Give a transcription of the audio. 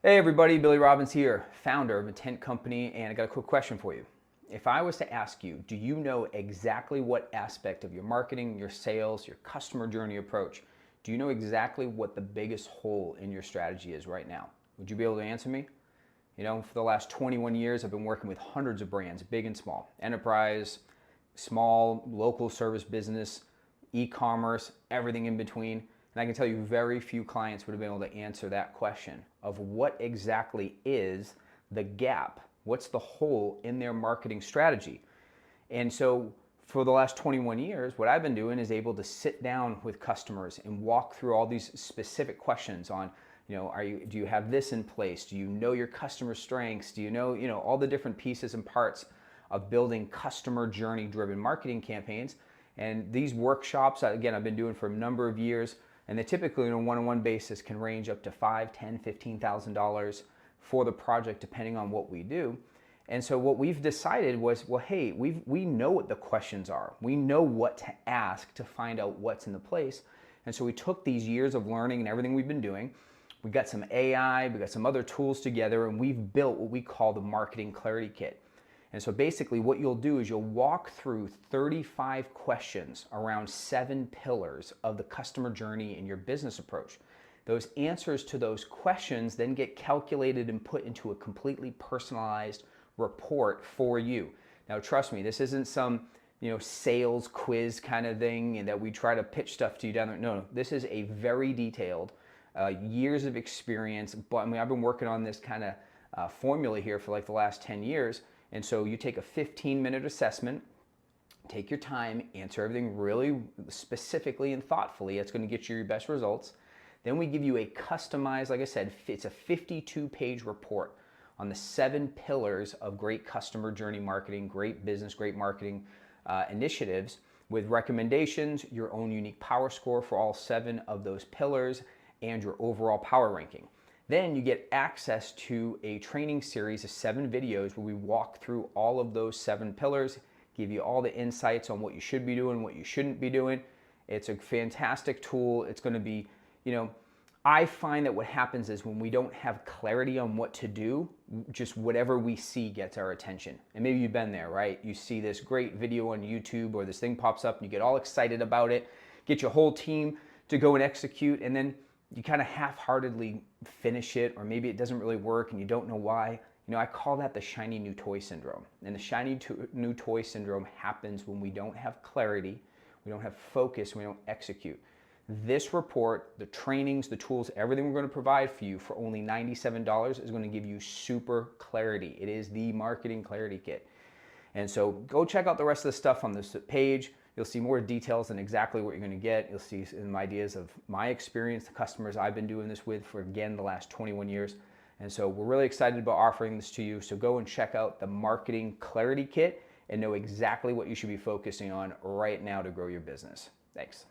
Hey everybody, Billy Robbins here, founder of Intent Company, and I got a quick question for you. If I was to ask you, do you know exactly what aspect of your marketing, your sales, your customer journey approach, do you know exactly what the biggest hole in your strategy is right now? Would you be able to answer me? You know, for the last 21 years, I've been working with hundreds of brands, big and small, enterprise, small, local service business, e-commerce, everything in between. And I can tell you very few clients would have been able to answer that question of what exactly is the gap? What's the hole in their marketing strategy? And so for the last 21 years, what I've been doing is able to sit down with customers and walk through all these specific questions on, do you have this in place? Do you know your customer strengths? Do you know, all the different pieces and parts of building customer journey driven marketing campaigns? And these workshops, again, I've been doing for a number of years, and they typically on a one-on-one basis can range up to $5, $10, $15,000 for the project, depending on what we do. And so what we've decided was, well, hey, we know what the questions are. We know what to ask to find out what's in the place. And so we took these years of learning and everything we've been doing. We got some AI, we got some other tools together, and we've built what we call the Marketing Clarity Kit. And so basically what you'll do is you'll walk through 35 questions around 7 pillars of the customer journey in your business approach. Those answers to those questions then get calculated and put into a completely personalized report for you. Now trust me, this isn't some sales quiz kind of thing and that we try to pitch stuff to you down there. No, this is a very detailed, years of experience. But I mean, I've been working on this kind of formula here for like the last 10 years. And so you take a 15-minute assessment, take your time, answer everything really specifically and thoughtfully. It's going to get you your best results. Then we give you a customized, like I said, it's a 52-page report on the 7 pillars of great customer journey marketing, great business, great marketing initiatives with recommendations, your own unique power score for all 7 of those pillars, and your overall power ranking. Then you get access to a training series of 7 videos where we walk through all of those 7 pillars, give you all the insights on what you should be doing, what you shouldn't be doing. It's a fantastic tool. It's going to be, I find that what happens is when we don't have clarity on what to do, just whatever we see gets our attention. And maybe you've been there, right? You see this great video on YouTube or this thing pops up and you get all excited about it, get your whole team to go and execute, and then you kind of half-heartedly finish it, or maybe it doesn't really work and you don't know why. I call that the shiny new toy syndrome. And the shiny new toy syndrome happens when we don't have clarity, we don't have focus, we don't execute. This report, the trainings, the tools, everything we're going to provide for you for only $97 is going to give you super clarity. It is the Marketing Clarity Kit. And so go check out the rest of the stuff on this page. You'll see more details and exactly what you're going to get. You'll see some ideas of my experience, the customers I've been doing this with for, again, the last 21 years. And so we're really excited about offering this to you. So go and check out the Marketing Clarity Kit and know exactly what you should be focusing on right now to grow your business. Thanks.